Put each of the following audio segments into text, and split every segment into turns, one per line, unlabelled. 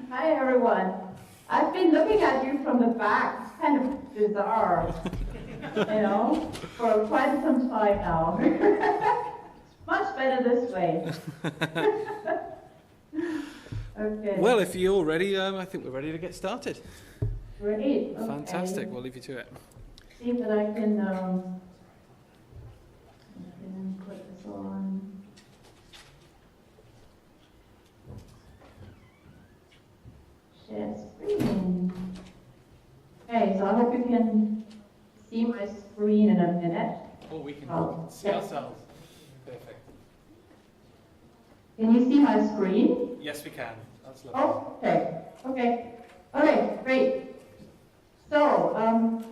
Hi, everyone. I've been looking at you from the back. It's kind of bizarre, for quite some time now. Much better this way. Okay.
Well, if you're all ready, I think we're ready to get started.
Great. Okay.
Fantastic. We'll leave you to it.
See if I can put this on. Share screen. Okay, so I hope you can see my screen in a minute.
Oh, we can see
yes.
ourselves. Perfect.
Can you see my screen?
Yes, we can. That's lovely.
Oh, okay. Okay, great. So,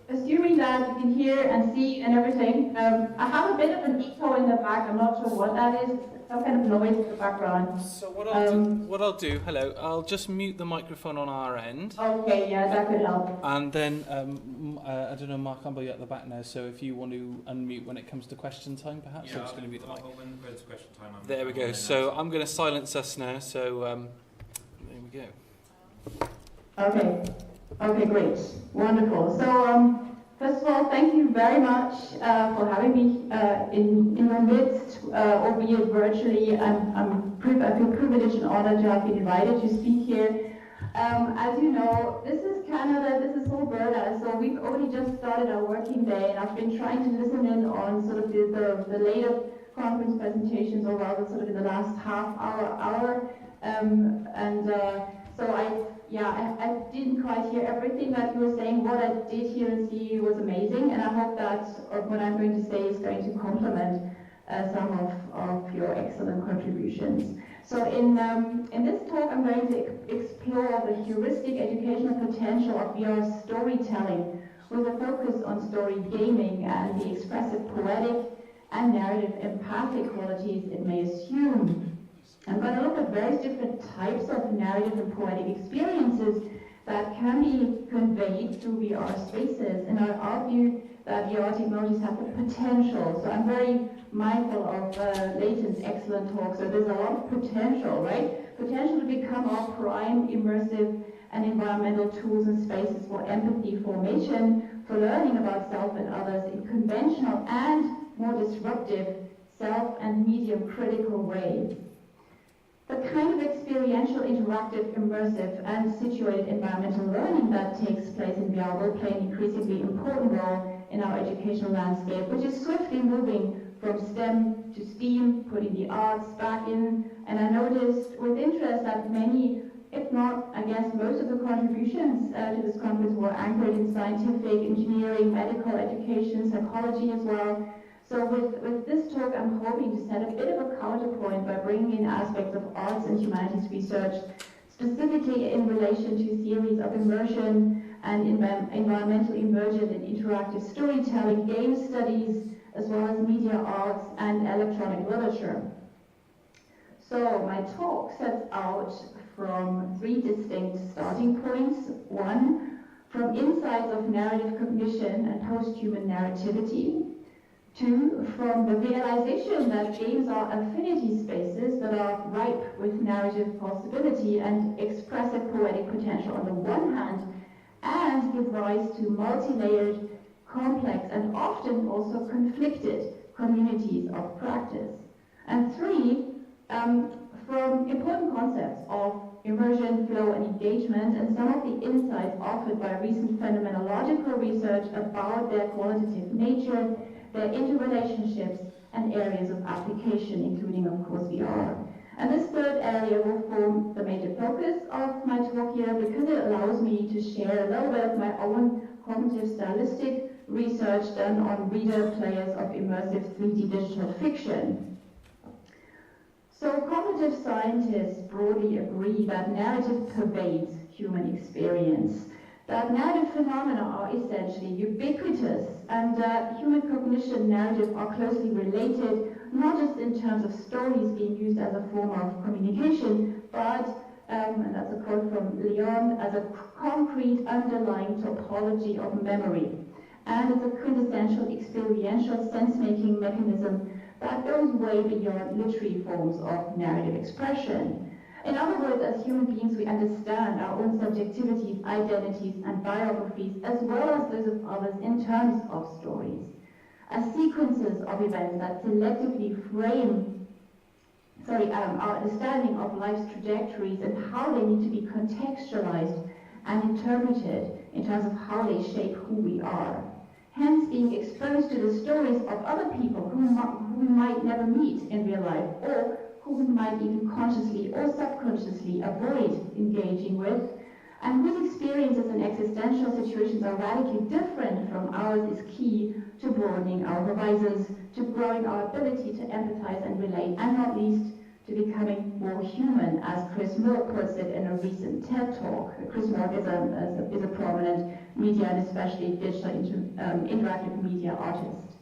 assuming that you can hear and see and everything, I have a bit of an echo in the back. I'm not sure what that is. Some kind of noise in the background.
So what I'll do, hello, I'll just mute the microphone on our end.
Okay, yeah, that could help.
And then, I don't know, Mark Campbell, you're at the back now, so if you want to unmute when it comes to question time, perhaps, I'm just going to mute the mic.
When it's question time,
there we go. So I'm going to silence us now, so there we go.
Okay, great. Wonderful. So, first of all, thank you very much for having me in your midst, albeit virtually. I feel privileged and honored to have been invited to speak here. As you know, this is Canada, this is Alberta, so we've only just started our working day, and I've been trying to listen in on sort of the later conference presentations, or rather sort of in the last half hour. So I didn't quite hear everything that you were saying. What I did hear and see was amazing, and I hope that what I'm going to say is going to complement some of your excellent contributions. So in this talk, I'm going to explore the heuristic educational potential of VR storytelling with a focus on story gaming and the expressive poetic and narrative empathic qualities it may assume. I'm going to look at various different types of narrative and poetic experiences that can be conveyed through VR spaces, and I'll argue that VR technologies have the potential. So I'm very mindful of Leighton's excellent talk. So there's a lot of potential, right? Potential to become our prime immersive and environmental tools and spaces for empathy formation, for learning about self and others in conventional and more disruptive self and medium critical ways. The kind of experiential, interactive, immersive, and situated environmental learning that takes place in VR will play an increasingly important role in our educational landscape, which is swiftly moving from STEM to STEAM, putting the arts back in. And I noticed with interest that many, if not, I guess, most of the contributions to this conference were anchored in scientific, engineering, medical education, psychology as well. So with this talk, I'm hoping to set a bit of a counterpoint by bringing in aspects of arts and humanities research, specifically in relation to theories of immersion and environmental immersion in interactive storytelling, game studies, as well as media arts and electronic literature. So my talk sets out from three distinct starting points. One, from insights of narrative cognition and post-human narrativity. Two, from the realization that games are affinity spaces that are ripe with narrative possibility and expressive poetic potential on the one hand, and give rise to multi-layered, complex, and often also conflicted communities of practice. And three, from important concepts of immersion, flow, and engagement, and some of the insights offered by recent phenomenological research about their qualitative nature, their interrelationships, and areas of application, including, of course, VR. And this third area will form the major focus of my talk here because it allows me to share a little bit of my own cognitive stylistic research done on reader players of immersive 3D digital fiction. So cognitive scientists broadly agree that narrative pervades human experience, that narrative phenomena are essentially ubiquitous, and human cognition and narrative are closely related, not just in terms of stories being used as a form of communication, but, and that's a quote from Leon, as a concrete underlying topology of memory. And it's a quintessential experiential sense-making mechanism that goes way beyond literary forms of narrative expression. In other words, as human beings, we understand our own subjectivities, identities, and biographies, as well as those of others in terms of stories, as sequences of events that selectively frame our understanding of life's trajectories and how they need to be contextualized and interpreted in terms of how they shape who we are. Hence, being exposed to the stories of other people who we might never meet in real life, or who we might even consciously or subconsciously avoid engaging with, and whose experiences and existential situations are radically different from ours, is key to broadening our horizons, to growing our ability to empathize and relate, and not least to becoming more human, as Chris Mork puts it in a recent TED Talk. Chris Mork is a prominent media and especially digital interactive media artist.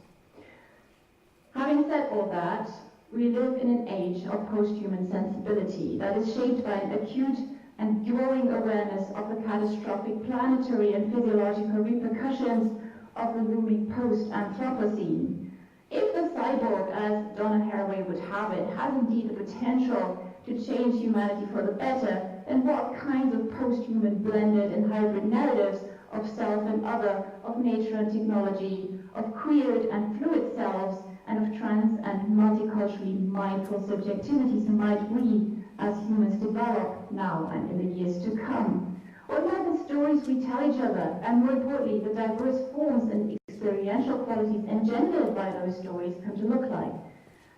Having said all that, we live in an age of post-human sensibility that is shaped by an acute and growing awareness of the catastrophic planetary and physiological repercussions of the looming post-Anthropocene. If the cyborg, as Donna Haraway would have it, has indeed the potential to change humanity for the better, then what kinds of post-human blended and hybrid narratives of self and other, of nature and technology, of queered and fluid selves, and of trans and multiculturally mindful subjectivities might we as humans develop now and in the years to come? What might the stories we tell each other, and more importantly, the diverse forms and experiential qualities engendered by those stories come to look like?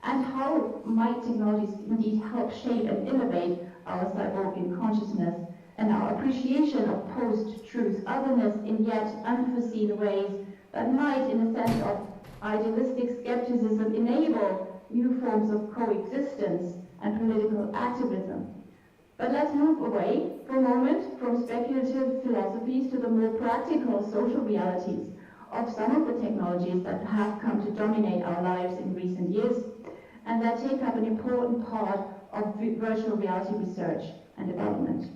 And how might technologies indeed help shape and innovate our cyborgian consciousness and our appreciation of post-truth otherness in yet unforeseen ways that might, in a sense of idealistic skepticism, enable new forms of coexistence and political activism? But let's move away for a moment from speculative philosophies to the more practical social realities of some of the technologies that have come to dominate our lives in recent years and that take up an important part of virtual reality research and development.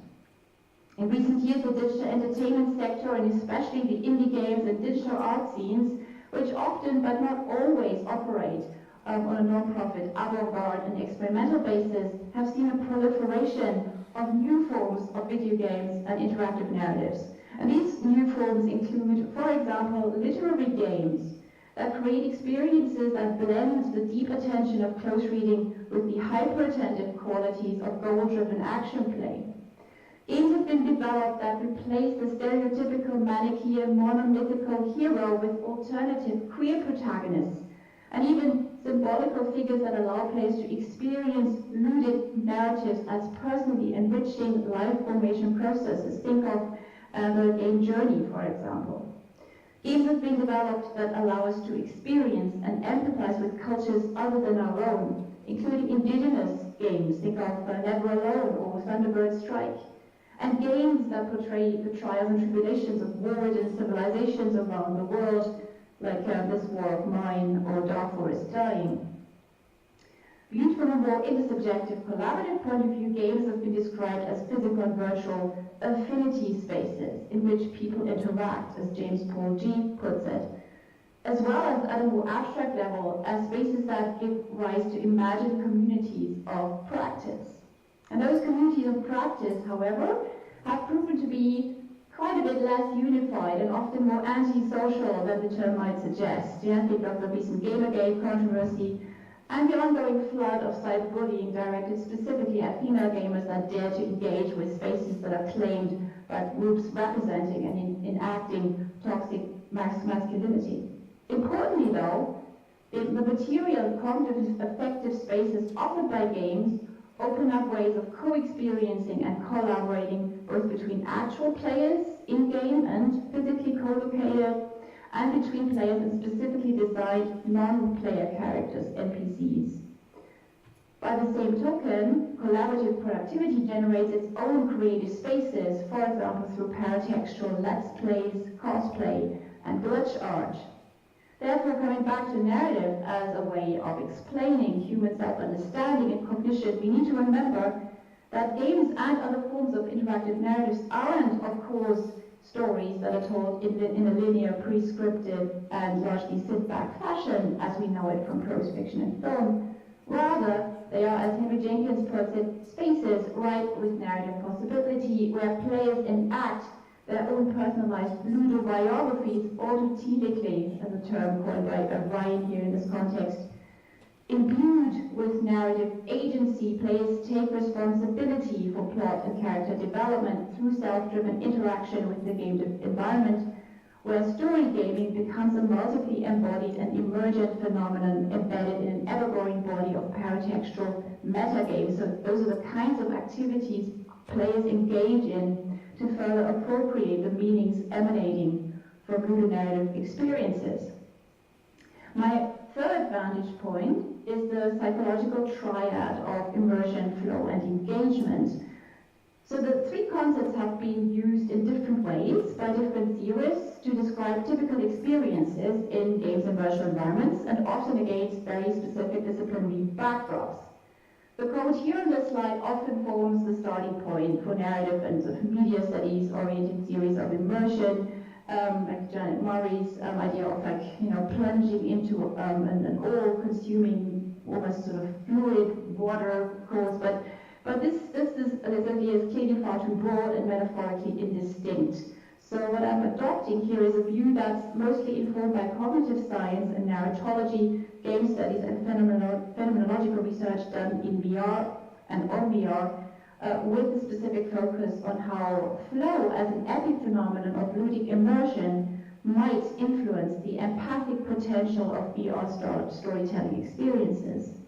In recent years, the digital entertainment sector, and especially the indie games and digital art scenes, which often but not always operate on a non-profit, avant-garde and experimental basis, have seen a proliferation of new forms of video games and interactive narratives. And these new forms include, for example, literary games that create experiences that blend the deep attention of close reading with the hyper-attentive qualities of goal-driven action play. Games have been developed that replace the stereotypical Manichaean monomythical hero with alternative queer protagonists, and even symbolical figures that allow players to experience ludic narratives as personally enriching life formation processes. Think of the game Journey, for example. Games have been developed that allow us to experience and empathize with cultures other than our own, including indigenous games. Think of Never Alone or Thunderbird Strike. And games that portray the trials and tribulations of war-ridden civilizations around the world, like This War of Mine or Darfur is Dying. Viewed from a more intersubjective, collaborative point of view, games have been described as physical and virtual affinity spaces in which people interact, as James Paul G. puts it, as well as at a more abstract level as spaces that give rise to imagined communities of practice. And those communities of practice, however, have proven to be quite a bit less unified and often more anti-social than the term might suggest. Think of the recent Gamergate controversy and the ongoing flood of cyberbullying directed specifically at female gamers that dare to engage with spaces that are claimed by groups representing and enacting toxic masculinity. Importantly, though, the material cognitive affective spaces offered by games open up ways of co-experiencing and collaborating both between actual players in-game and physically co-located, and between players and specifically designed non-player characters, NPCs. By the same token, collaborative productivity generates its own creative spaces, for example through paratextual let's plays, cosplay, and glitch art. Therefore, coming back to narrative as a way of explaining human self-understanding and cognition, we need to remember that games and other forms of interactive narratives aren't, of course, stories that are told in a linear, prescriptive, and largely sit-back fashion as we know it from prose fiction and film. Rather, They are, as Henry Jenkins puts it, spaces ripe with narrative possibility, where players enact their own personalized ludobiographies autotelically, as a term coined by Ryan here in this context. Imbued with narrative agency, players take responsibility for plot and character development through self-driven interaction with the game environment, where story gaming becomes a multiply embodied and emergent phenomenon embedded in an ever-growing body of paratextual metagames. So those are the kinds of activities players engage in to further appropriate the meanings emanating from ludonarrative experiences. My third vantage point is the psychological triad of immersion, flow, and engagement. So the three concepts have been used in different ways by different theorists to describe typical experiences in games and virtual environments, and often against very specific disciplinary backdrops. The code here on this slide often forms the starting point for narrative and sort of media studies-oriented theories of immersion, like Janet Murray's idea of plunging into an all-consuming, almost sort of fluid water course, but this idea is clearly far too broad and metaphorically indistinct. So what I'm adopting here is a view that's mostly informed by cognitive science and narratology, game studies, and phenomenological research done in VR and on VR, with a specific focus on how flow as an epiphenomenon of ludic immersion might influence the empathic potential of VR storytelling experiences.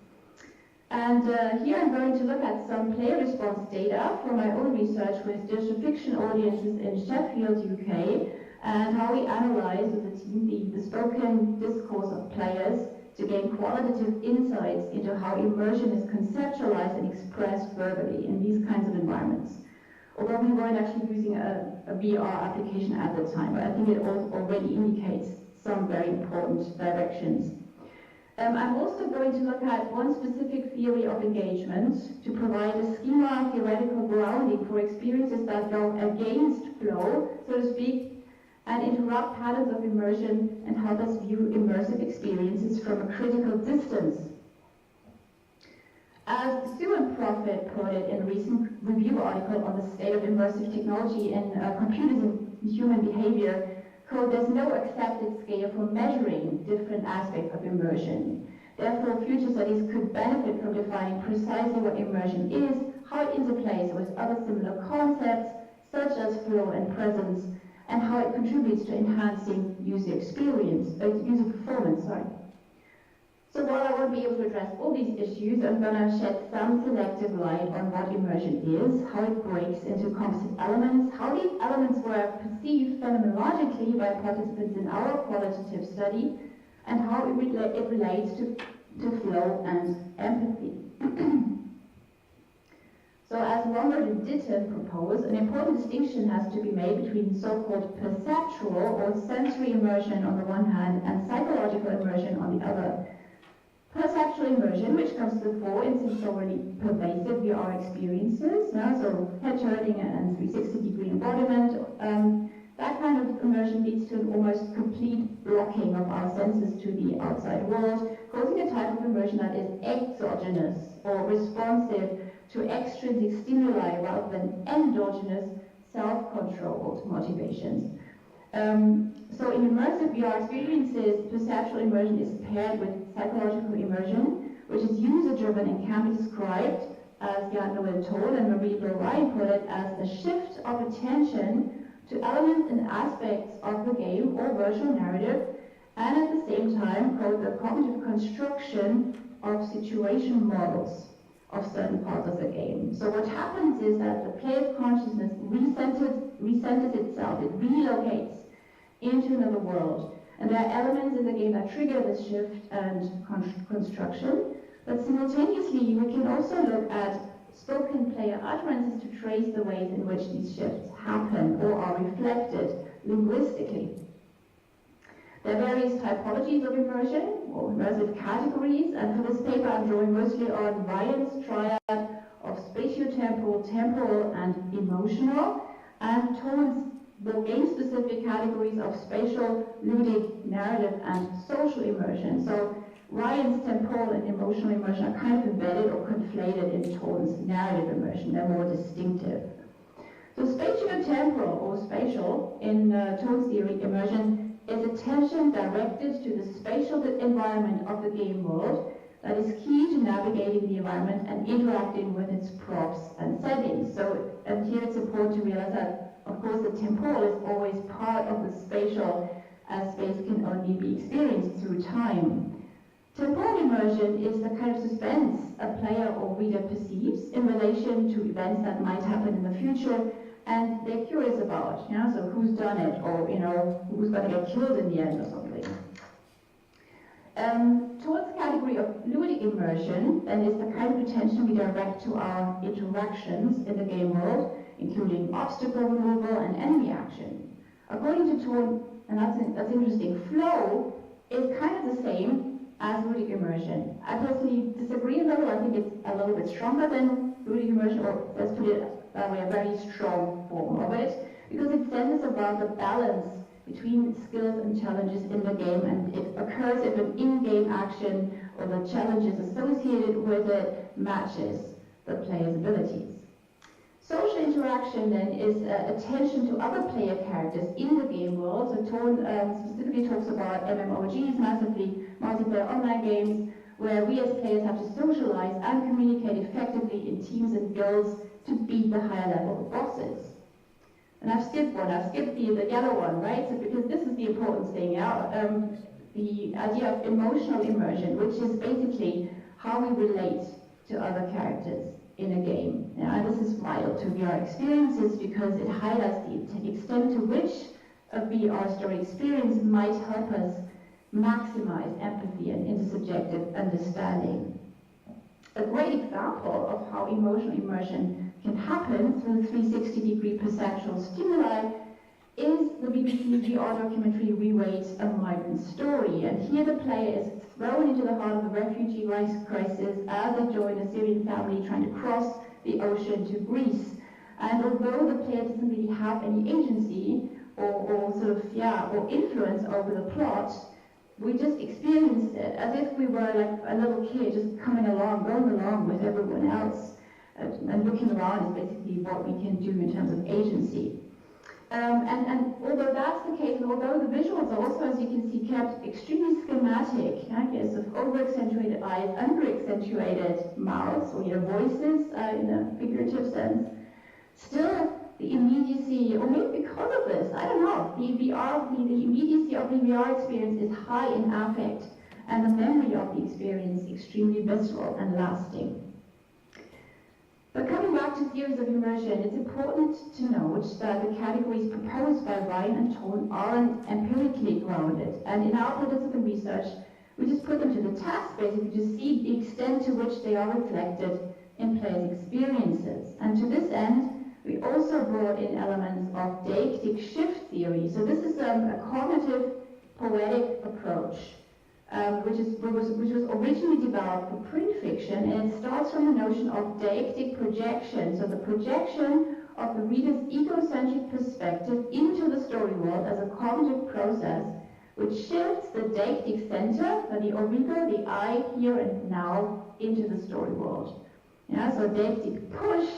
And here I'm going to look at some player response data from my own research with digital fiction audiences in Sheffield, UK, and how we analyze as a team the spoken discourse of players to gain qualitative insights into how immersion is conceptualized and expressed verbally in these kinds of environments. Although we weren't actually using a VR application at the time, but I think it already indicates some very important directions. I'm also going to look at one specific theory of engagement to provide a schema theoretical grounding for experiences that go against flow, so to speak, and interrupt patterns of immersion and help us view immersive experiences from a critical distance. As Sue and Profit put it in a recent review article on the state of immersive technology and computers and human behavior, quote, there's no accepted scale for measuring different aspects of immersion. Therefore, future studies could benefit from defining precisely what immersion is, how it interplays with other similar concepts, such as flow and presence, and how it contributes to enhancing user performance. So while I won't be able to address all these issues, I'm going to shed some selective light on what immersion is, how it breaks into composite elements, how these elements were perceived phenomenologically by participants in our qualitative study, and how it relates to flow and empathy. So as Lombard and Ditton propose, an important distinction has to be made between so-called perceptual or sensory immersion on the one hand and psychological immersion on the other. Perceptual immersion, which comes to the fore in sensorily pervasive VR experiences, so head-turning and 360-degree embodiment, that kind of immersion leads to an almost complete blocking of our senses to the outside world, causing a type of immersion that is exogenous or responsive to extrinsic stimuli rather than endogenous, self-controlled motivations. So in immersive VR experiences, perceptual immersion is paired with psychological immersion, which is user-driven and can be described, as Jan Noel Toll and Marie Ryan put it, as the shift of attention to elements and aspects of the game or virtual narrative, and at the same time, quote, the cognitive construction of situation models of certain parts of the game. So what happens is that the player's consciousness recenters itself, it relocates into another world. And there are elements in the game that trigger this shift and construction, but simultaneously we can also look at spoken player utterances to trace the ways in which these shifts happen or are reflected linguistically. There are various typologies of immersion, or immersive categories, and for this paper I'm drawing mostly on Ryan's triad of spatiotemporal, temporal, and emotional, and Toll's the game-specific categories of spatial, ludic, narrative, and social immersion. So Ryan's temporal and emotional immersion are kind of embedded or conflated in Tone's narrative immersion. They're more distinctive. So spatiotemporal or spatial in Tone's theory immersion is attention directed to the spatial environment of the game world that is key to navigating the environment and interacting with its props and settings. So, and here it's important to realize that, of course, the temporal is always part of the spatial, as space can only be experienced through time. Temporal immersion is the kind of suspense a player or reader perceives in relation to events that might happen in the future, and they're curious about, so who's done it, or who's going to get killed in the end or something. Towards the category of ludic immersion, then is the kind of attention we direct to our interactions in the game world, including obstacle removal and enemy action. According to Tone, and that's interesting, flow is kind of the same as ludic immersion. I personally disagree a little. I think it's a little bit stronger than ludic immersion, or let's put it that way, a very strong form of it, because it centers around the balance between skills and challenges in the game, and it occurs if an in-game action or the challenges associated with it matches the player's abilities. Social interaction then is attention to other player characters in the game world. So Tone specifically talks about MMOGs, massively multiplayer online games, where we as players have to socialize and communicate effectively in teams and guilds to beat the higher level bosses. And I've skipped one, the yellow one, right? So because this is the important thing, the idea of emotional immersion, which is basically how we relate to other characters in a game. And this is vital to VR experiences because it highlights the extent to which a VR story experience might help us maximize empathy and intersubjective understanding. A great example of how emotional immersion can happen through 360-degree perceptual stimuli is the BBC VR documentary Rewrite a Migrant Story. And here the player is thrown into the heart of the refugee crisis as they join a Syrian family trying to cross the ocean to Greece. And although the player doesn't really have any agency or influence over the plot, we just experienced it as if we were like a little kid just going along with everyone else. And looking around is basically what we can do in terms of agency. And although that's the case, and although the visuals are also, as you can see, kept extremely schematic, of over-accentuated eyes, under-accentuated mouths, or voices in a figurative sense, still the immediacy, or maybe because of this, I don't know, the immediacy of the VR experience is high in affect, and the memory of the experience extremely visceral and lasting. But coming back to theories of immersion, it's important to note that the categories proposed by Ryan and Tone aren't empirically grounded. And in our participant research, we just put them to the test, basically, to see the extent to which they are reflected in players' experiences. And to this end, we also brought in elements of deictic shift theory. So this is a cognitive poetic approach. Which was originally developed for print fiction, and it starts from the notion of deictic projection, so the projection of the reader's egocentric perspective into the story world as a cognitive process, which shifts the deictic center, the origo, the I, here and now, into the story world. So deictic push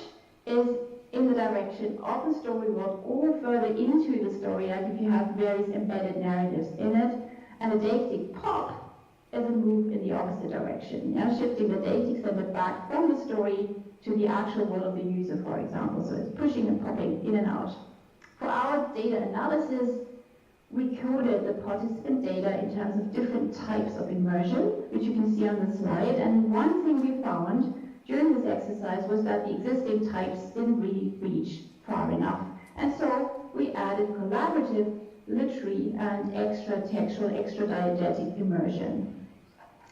is in the direction of the story world or further into the story, like if you have various embedded narratives in it, and a deictic pop is a move in the opposite direction, shifting the deictic center back from the story to the actual world of the user, for example. So it's pushing and popping in and out. For our data analysis, we coded the participant data in terms of different types of immersion, which you can see on the slide. And one thing we found during this exercise was that the existing types didn't really reach far enough. And so we added collaborative, literary, and extra-textual, extra-diegetic immersion.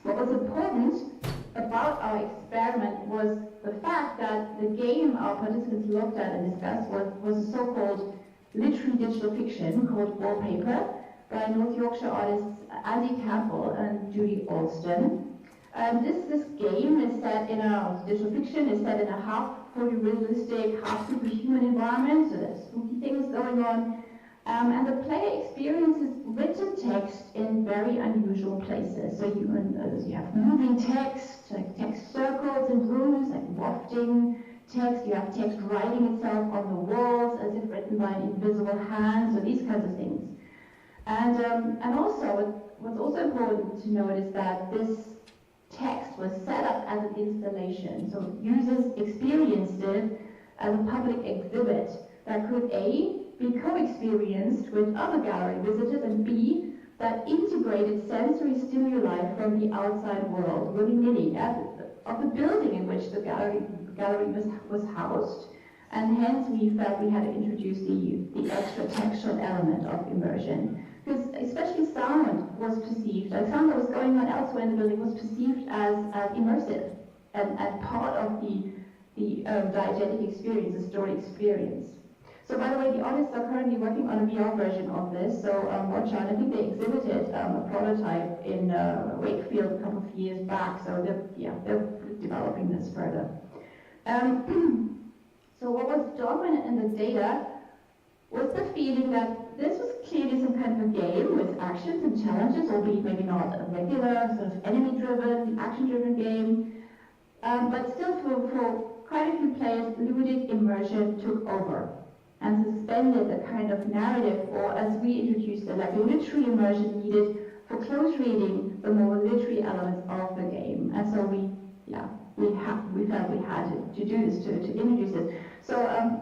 What was important about our experiment was the fact that the game our participants looked at and discussed was a so-called literary digital fiction called Wallpaper by North Yorkshire artists Andy Campbell and Judy Alston. This game is set in digital fiction is set in a half fully realistic, half superhuman environment, so there's spooky things going on. And the player experiences written text in very unusual places. So you have moving text, like text circles in rooms, like wafting text. You have text writing itself on the walls as if written by an invisible hand, so these kinds of things. And also, what's also important to note is that this text was set up as an installation. So users experienced it as a public exhibit that could A, be co-experienced with other gallery visitors, and B, that integrated sensory stimuli from the outside world, willy-nilly, of the building in which the gallery was housed. And hence we felt we had to introduce the extra textual element of immersion. Because especially sound was perceived, like sound that was going on elsewhere in the building was perceived as immersive and part of the diegetic experience, the story experience. So by the way, the artists are currently working on a VR version of this, so watch out. I think they exhibited a prototype in Wakefield a couple of years back, so they're developing this further. So what was dominant in the data was the feeling that this was clearly some kind of a game with actions and challenges, albeit maybe not a regular sort of enemy-driven, action-driven game, but still for quite a few players, ludic immersion took over and suspended the kind of narrative, or as we introduced it, like a literary immersion needed for close reading the more literary elements of the game. And so we felt we had to do this, to introduce it. So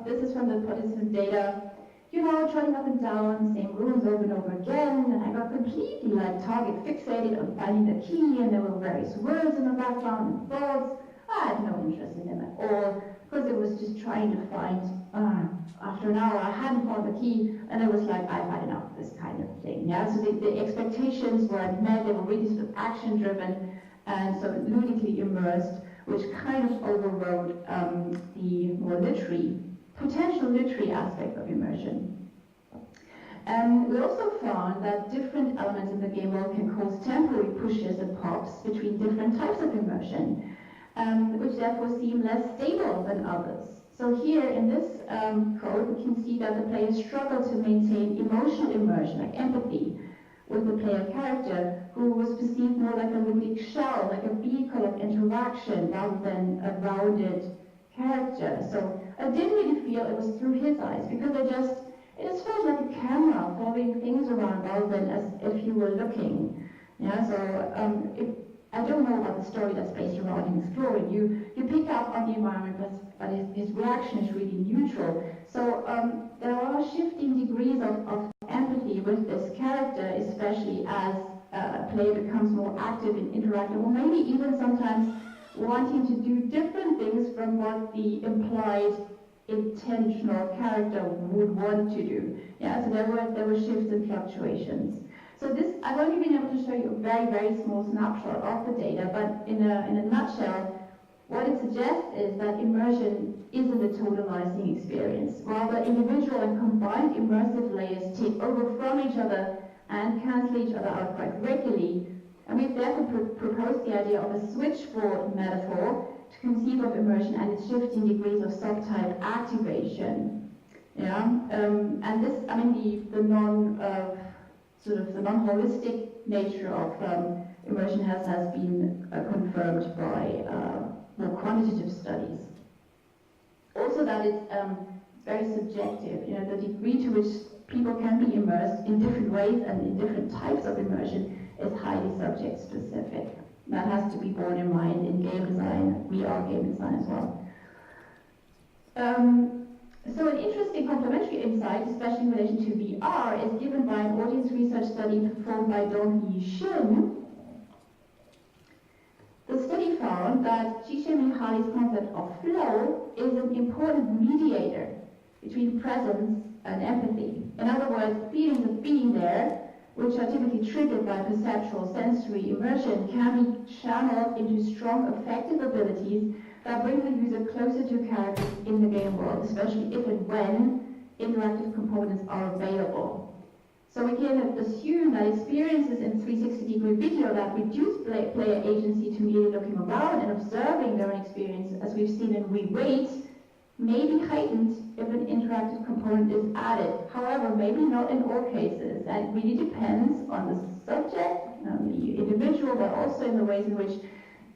this is from the participant data. You know, trotting up and down, same rooms over and over again, and I got completely like target fixated on finding the key, and there were various words in the background and thoughts. I had no interest in them at all, because it was just trying to find, after an hour I hadn't found the key, and it was like, I've had enough of this kind of thing. Yeah, so the expectations weren't met, they were really sort of action driven, and so ludically immersed, which kind of overrode the more potential literary aspect of immersion. We also found that different elements in the game world can cause temporary pushes and pops between different types of immersion, which therefore seem less stable than others. So here in this code, we can see that the players struggle to maintain emotional immersion, like empathy, with the player character, who was perceived more like a ludic shell, like a vehicle of interaction, rather than a rounded character. So I didn't really feel it was through his eyes, because it just felt like a camera following things around rather than as if you were looking. Yeah, so I don't know about the story that's based around him exploring. You pick up on the environment, but his reaction is really neutral. So there are shifting degrees of empathy with this character, especially as a player becomes more active and interactive, or maybe even sometimes wanting to do different things from what the implied intentional character would want to do. Yeah, so there were shifts and fluctuations. So this, I've only been able to show you a very, very small snapshot of the data, but in a nutshell, what it suggests is that immersion isn't a totalizing experience. Rather, individual and combined immersive layers take over from each other and cancel each other out quite regularly. And we've therefore proposed the idea of a switchboard metaphor to conceive of immersion and its shifting degrees of subtype activation. Yeah, and this, I mean, the non-holistic nature of immersion has been confirmed by more quantitative studies. Also, that it's very subjective. You know, the degree to which people can be immersed in different ways and in different types of immersion is highly subject specific. That has to be borne in mind in game design, VR game design as well. So an interesting complementary insight, especially in relation to VR, is given by an audience research study performed by Dong-Yi Shin. The study found that Csikszentmihalyi's concept of flow is an important mediator between presence and empathy. In other words, feelings of being there, which are typically triggered by perceptual sensory immersion, can be channeled into strong affective abilities that bring the user closer to characters in the game world, especially if and when interactive components are available. So we can assume that experiences in 360-degree video that reduce player agency to merely looking around and observing their own experience, as we've seen in We Wait, may be heightened if an interactive component is added. However, maybe not in all cases, and it really depends on the subject, the individual, but also in the ways in which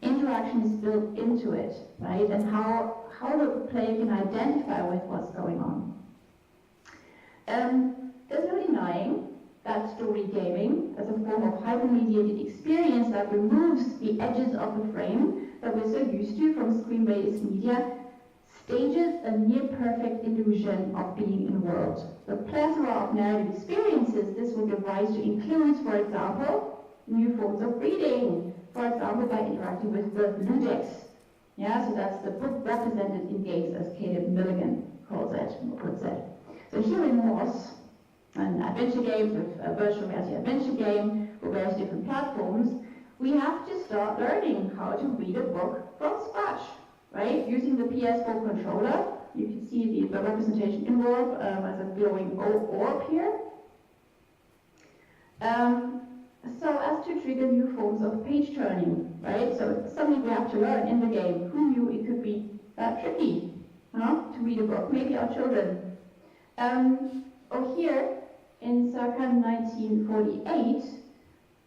interaction is built into it, right? And how the player can identify with what's going on. There's no denying that story gaming, as a form of hypermediated experience that removes the edges of the frame that we're so used to from screen-based media, stages a near-perfect illusion of being in a world. The plethora of narrative experiences this will give rise to includes, for example, new forms of reading, for example, by interacting with the ludex. Yeah, so that's the book represented in games, as Caleb Milligan calls it, or puts it. So here in Moss, an adventure game, a virtual reality adventure game for various different platforms, we have to start learning how to read a book from scratch, right? Using the PS4 controller, you can see the representation involved as a glowing orb here. So as to trigger new forms of page turning, right? So it's something we have to learn in the game. Who knew it could be that tricky, to read a book? Maybe our children. Or here, in circa 1948,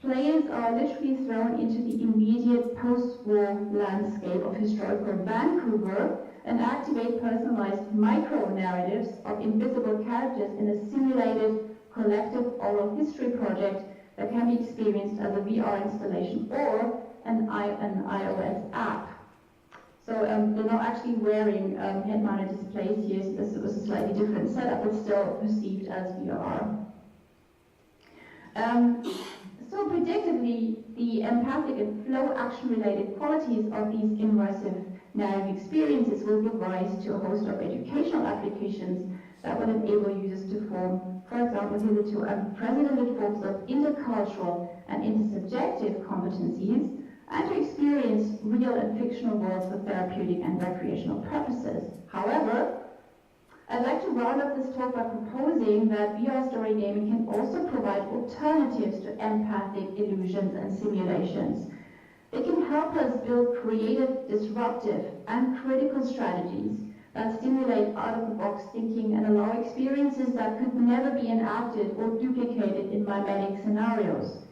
players are literally thrown into the immediate post-war landscape of historical Vancouver and activate personalized micro-narratives of invisible characters in a simulated collective oral history project that can be experienced as a VR installation or an iOS app. So they're not actually wearing head-mounted displays here, so this was a slightly different setup, but still perceived as VR. So predictably, the empathic and flow action-related qualities of these immersive narrative experiences will give rise to a host of educational applications that will enable users to form, for example, hitherto unprecedented forms of intercultural and intersubjective competencies, and to experience real and fictional worlds for therapeutic and recreational purposes. However, I'd like to round up this talk by proposing that VR story gaming can also provide alternatives to empathic illusions and simulations. They can help us build creative, disruptive, and critical strategies that stimulate out-of-the-box thinking and allow experiences that could never be enacted or duplicated in mimetic scenarios.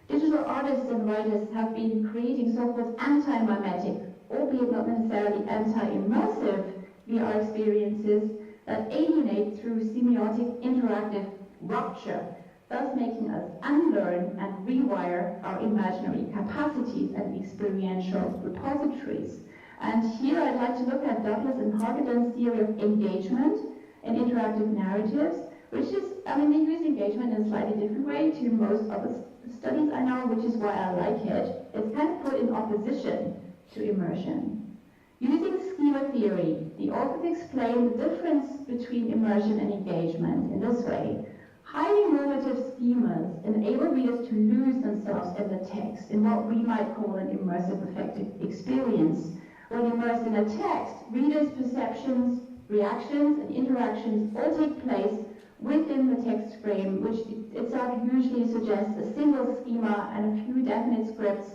Digital artists and writers have been creating so-called anti-mimetic, albeit not necessarily anti-immersive VR experiences that alienate through semiotic interactive rupture, thus making us unlearn and rewire our imaginary capacities and experiential repositories. And here I'd like to look at Douglas and Hargaden's theory of engagement in interactive narratives, which is, they use engagement in a slightly different way to most of the studies I know, which is why I like it. It's kind of put in opposition to immersion. Using schema theory, the authors explain the difference between immersion and engagement in this way. Highly normative schemas enable readers to lose themselves in the text in what we might call an immersive affective experience. When immersed in a text, readers' perceptions, reactions, and interactions all take place within the text frame, which itself usually suggests a single schema and a few definite scripts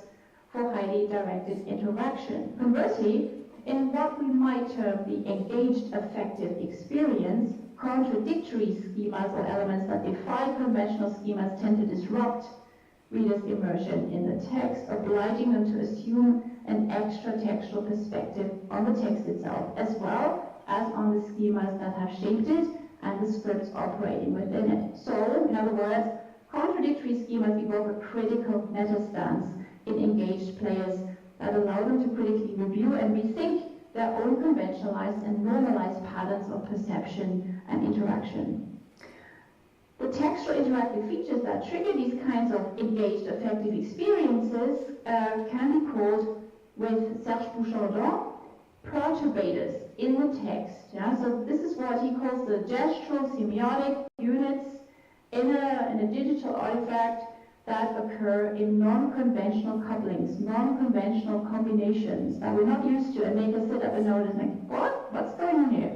for highly directed interaction. Conversely, in what we might term the engaged affective experience, contradictory schemas or elements that defy conventional schemas tend to disrupt readers' immersion in the text, obliging them to assume an extra-textual perspective on the text itself, as well as on the schemas that have shaped it and the scripts operating within it. So, in other words, contradictory schemas evoke a critical meta stance in engaged players that allow them to critically review and rethink their own conventionalized and normalized patterns of perception and interaction. The textual interactive features that trigger these kinds of engaged affective experiences can be called, with Serge Bouchardon, perturbators in the text. Yeah? So this is what he calls the gestural semiotic units in a digital artifact that occur in non-conventional couplings, non-conventional combinations that we're not used to, and make us sit up and notice, like, what's going on here?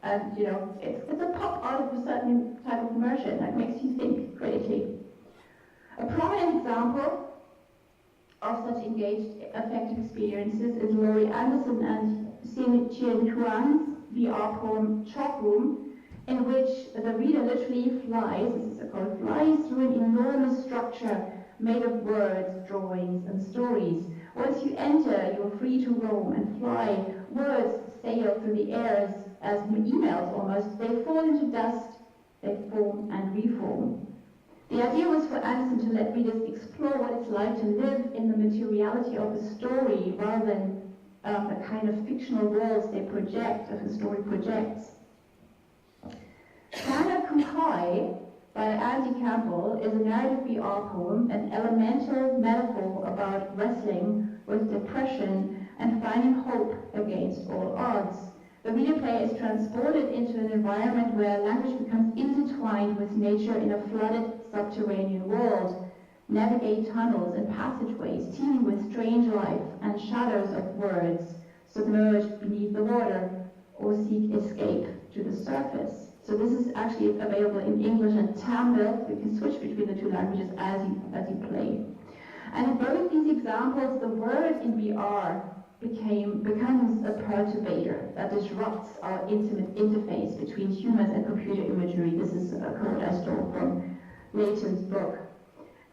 And it's a pop out of a certain type of immersion that makes you think critically. A prominent example of such engaged affective experiences is Laurie Anderson and Chien Huang's VR poem Chalk Room, in which the reader literally flies, this is called, flies through an enormous structure made of words, drawings, and stories. Once you enter, you are free to roam and fly. Words sail through the air as emails almost. They fall into dust, they form and reform. The idea was for Anderson to let readers explore what it's like to live in the materiality of a story rather than the kind of fictional worlds they project, that the story projects. Kana Kukai by Andy Campbell is a narrative VR poem, an elemental metaphor about wrestling with depression and finding hope against all odds. The reader player is transported into an environment where language becomes intertwined with nature in a flooded subterranean world. Navigate tunnels and passageways teeming with strange life and shadows of words, submerged beneath the water, or seek escape to the surface. So this is actually available in English and Tamil. You can switch between the two languages as you play. And in both these examples, the word in VR becomes a perturbator that disrupts our intimate interface between humans and computer imagery. This is a quote I stole from Leighton's book.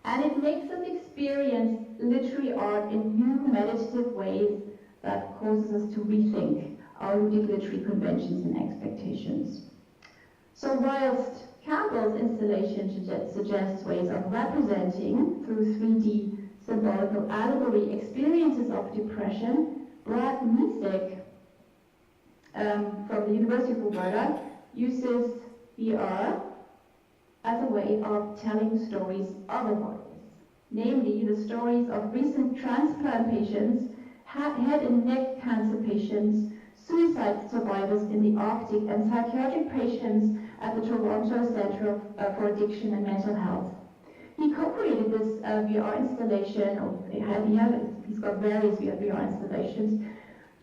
And it makes us experience literary art in new meditative ways that causes us to rethink our literary conventions and expectations. So whilst Campbell's installation suggests ways of representing through 3D symbolical allegory experiences of depression, Brad Misek from the University of Alberta uses VR as a way of telling stories otherwise, namely the stories of recent transplant patients, head and neck cancer patients, suicide survivors in the Arctic, and psychiatric patients at the Toronto Centre for Addiction and Mental Health. He co-created this VR installation, he's got various VR installations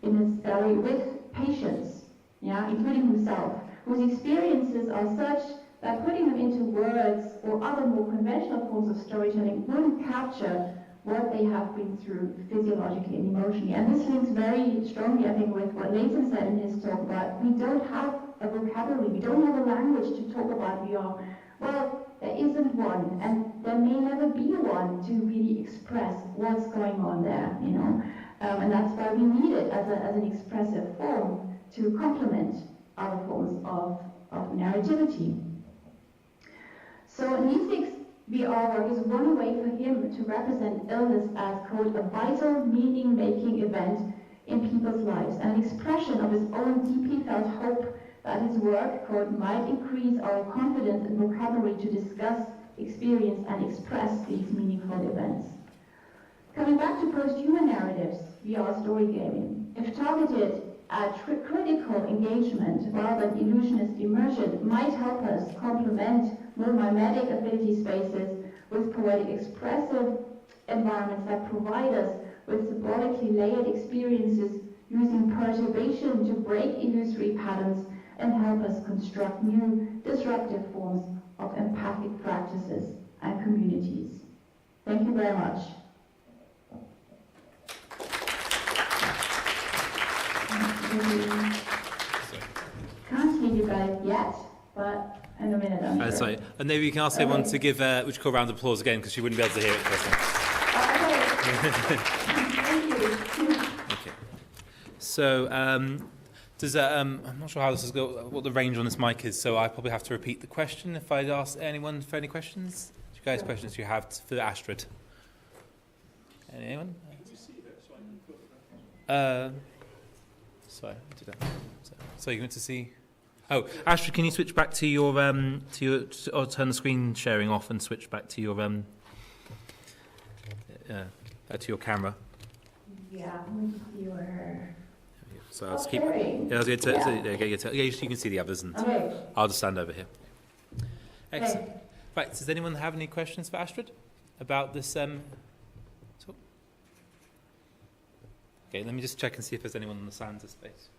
in his gallery with patients, including himself, whose experiences are such that putting them into words or other more conventional forms of storytelling wouldn't capture what they have been through physiologically and emotionally. And this links very strongly, I think, with what Leighton said in his talk about we don't have a vocabulary, we don't have a language to talk about VR. Well, there isn't one, and there may never be one to really express what's going on there, and that's why we need it as an expressive form to complement other forms of narrativity. So Nisik's VR work is one way for him to represent illness as, quote, a vital, meaning-making event in people's lives, an expression of his own deeply felt hope that his work, quote, might increase our confidence and vocabulary to discuss, experience, and express these meaningful events. Coming back to post-human narratives, VR story gaming, if targeted at critical engagement rather than illusionist immersion, might help us complement more mimetic affinity spaces with poetic expressive environments that provide us with symbolically layered experiences using perturbation to break illusory patterns and help us construct new disruptive forms of empathic practices and communities. Thank you very much. Can't hear you guys yet, but in a minute I'm sure.
Sorry, and maybe you can ask everyone to give which call round of applause again, because she wouldn't be able to hear it first time.
Thank you.
Okay. So, does I'm not sure how this is what the range on this mic is, so I probably have to repeat the question if I'd ask anyone for any questions. Do you guys questions you have for Astrid? Anyone?
Can you see that so I can put the reference?
Sorry, do that. So you're going to see. Oh, Astrid, can you switch back to your or turn the screen sharing off and switch back to your camera?
Yeah, let me see where.
So I'll just keep. Yeah, I'll get to. Yeah, you can see the others, and
Okay.
I'll just stand over here. Excellent.
Okay.
Right. Does anyone have any questions for Astrid about this? Talk? Okay. Let me just check and see if there's anyone in the Sansa space.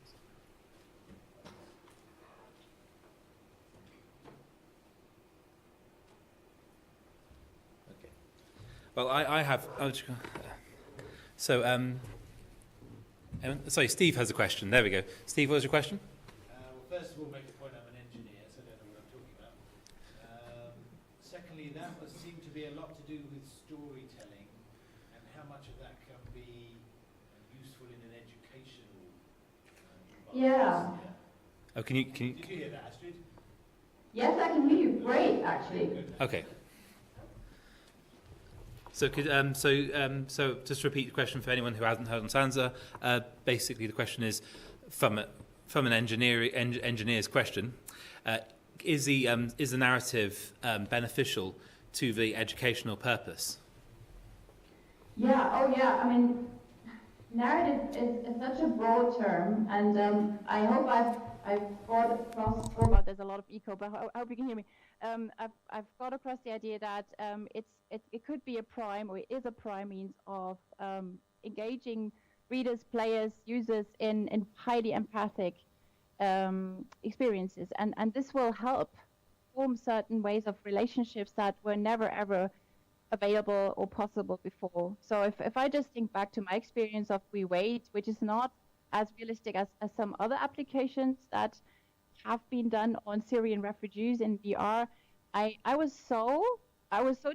Well, I have. So, Sorry, Steve has a question. There we go. Steve, what was your question?
Well, first of all, make a point I'm an engineer, so I don't know what I'm talking about. Secondly, that must seem to be a lot to do with storytelling, and how much of that can be useful in an educational
Yeah.
Oh, can you?
Did you hear that, Astrid?
Yes, I can hear you. Great, actually.
Okay. So, so just to repeat the question for anyone who hasn't heard on Sansa. Basically, the question is, from an engineer's question, is the narrative beneficial to the educational purpose?
Yeah. Oh, yeah. I mean, narrative is such a broad term, and I hope I've brought across. Oh God, there's a lot of echo, but I hope you can hear me. I've got across the idea that it could be a prime, or it is a prime means of engaging readers, players, users in highly empathic experiences, and this will help form certain ways of relationships that were never ever available or possible before. So if I just think back to my experience of We Wait, which is not as realistic as some other applications that have been done on Syrian refugees in VR, I was so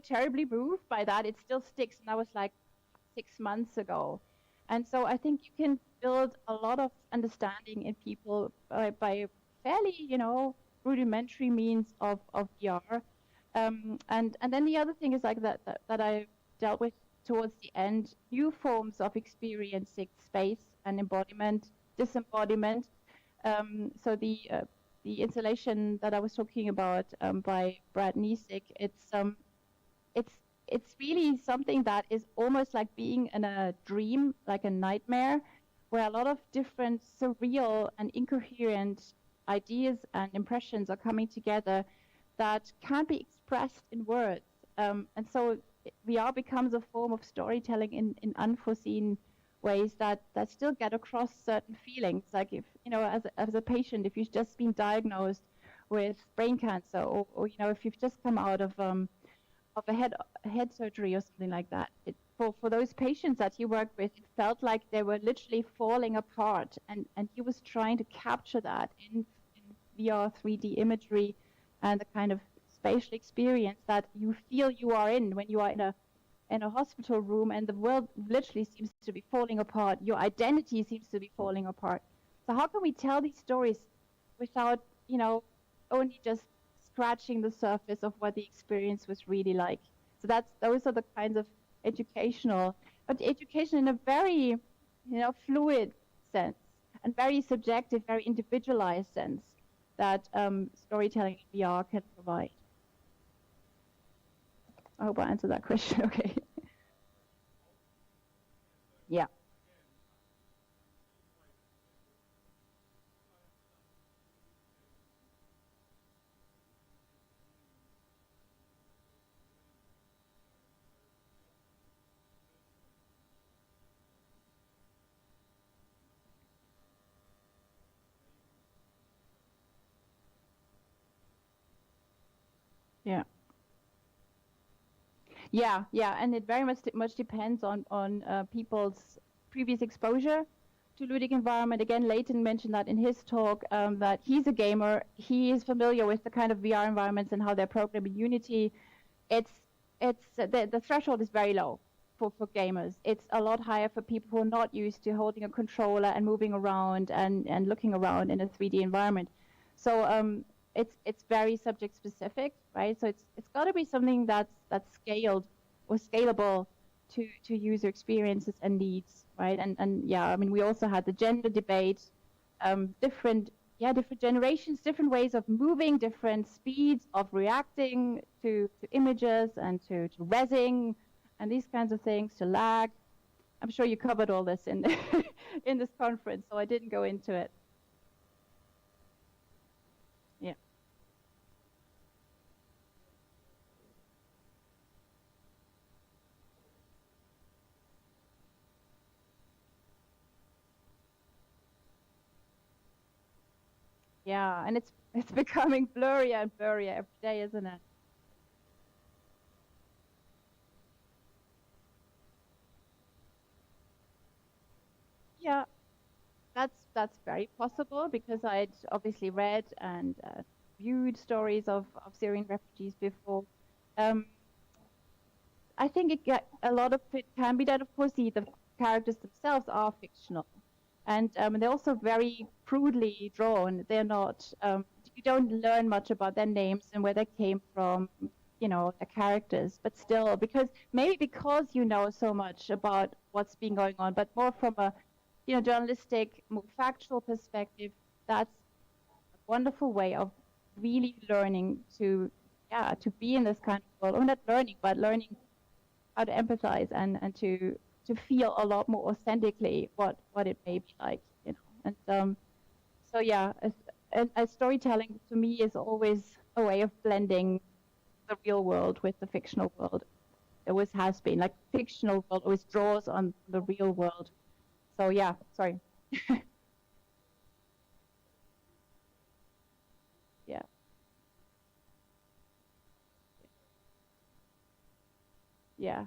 terribly moved by that. It still sticks, and that was like 6 months ago. And so I think you can build a lot of understanding in people by fairly, rudimentary means of VR. And then the other thing is like that I dealt with towards the end, new forms of experiencing space and embodiment, disembodiment. So the installation that I was talking about by Brad Niesick, it's really something that is almost like being in a dream, like a nightmare, where a lot of different surreal and incoherent ideas and impressions are coming together that can't be expressed in words. And so VR becomes a form of storytelling in unforeseen ways that still get across certain feelings. Like if, as a patient, if you've just been diagnosed with brain cancer, or if you've just come out of a head surgery or something like that, for those patients that he worked with, it felt like they were literally falling apart, and he was trying to capture that in VR 3D imagery and the kind of spatial experience that you feel you are in when you are in a hospital room and the world literally seems to be falling apart. Your identity seems to be falling apart. So how can we tell these stories without, only just scratching the surface of what the experience was really like? So those are the kinds of education in a very, fluid sense and very subjective, very individualized sense that storytelling in VR can provide. I hope I answered that question. Okay. Yeah. Yeah. Yeah, and it very much depends on people's previous exposure to ludic environment. Again, Leighton mentioned that in his talk, that he's a gamer. He is familiar with the kind of VR environments and how they're programmed in Unity. The threshold is very low for gamers. It's a lot higher for people who are not used to holding a controller and moving around and looking around in a 3D environment. So it's very subject specific, right? So it's got to be something that's scaled or scalable to user experiences and needs, right? And yeah, I mean, we also had the gender debate, different generations, different ways of moving, different speeds of reacting to images and to rezzing and these kinds of things, to lag. I'm sure you covered all this in in this conference, so I didn't go into it. Yeah. Yeah, and it's becoming blurrier and blurrier every day, isn't it? Yeah,
that's very possible because I'd obviously read and viewed stories of Syrian refugees before. I think a lot of it can be that, of course, the characters themselves are fictional. And they're also very crudely drawn. They're not, you don't learn much about their names and where they came from, their characters. But still, maybe because you know so much about what's been going on, but more from a, journalistic, more factual perspective, that's a wonderful way of really learning to be in this kind of world. Or not learning, but learning how to empathize and to feel a lot more authentically what it may be like, And so yeah, as storytelling to me is always a way of blending the real world with the fictional world. It always has been. Like fictional world always draws on the real world. So yeah, sorry. Yeah. Yeah.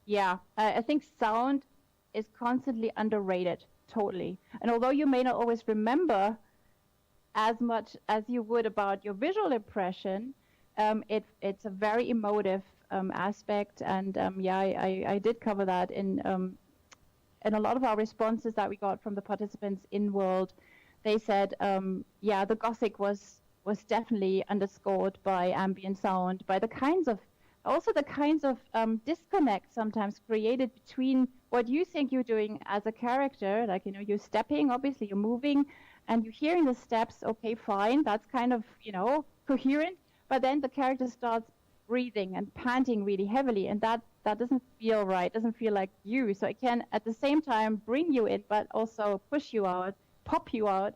Yeah, I think sound is constantly underrated, totally. And although you may not always remember as much as you would about your visual impression, it's a very emotive aspect. And I did cover that in a lot of our responses that we got from the participants in World. They said, the Gothic was definitely underscored by ambient sound, by the kinds of disconnect sometimes created between what you think you're doing as a character, like, you're stepping, obviously you're moving, and you're hearing the steps, okay, fine, that's kind of, coherent, but then the character starts breathing and panting really heavily, and that doesn't feel right, doesn't feel like you. So it can, at the same time, bring you in, but also push you out, pop you out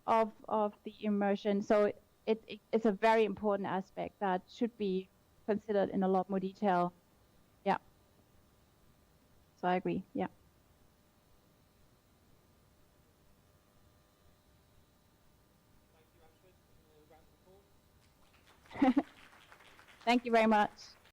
of the immersion. So it's a very important aspect that should be considered in a lot more detail. Yeah. So I agree. Yeah. Thank you very much.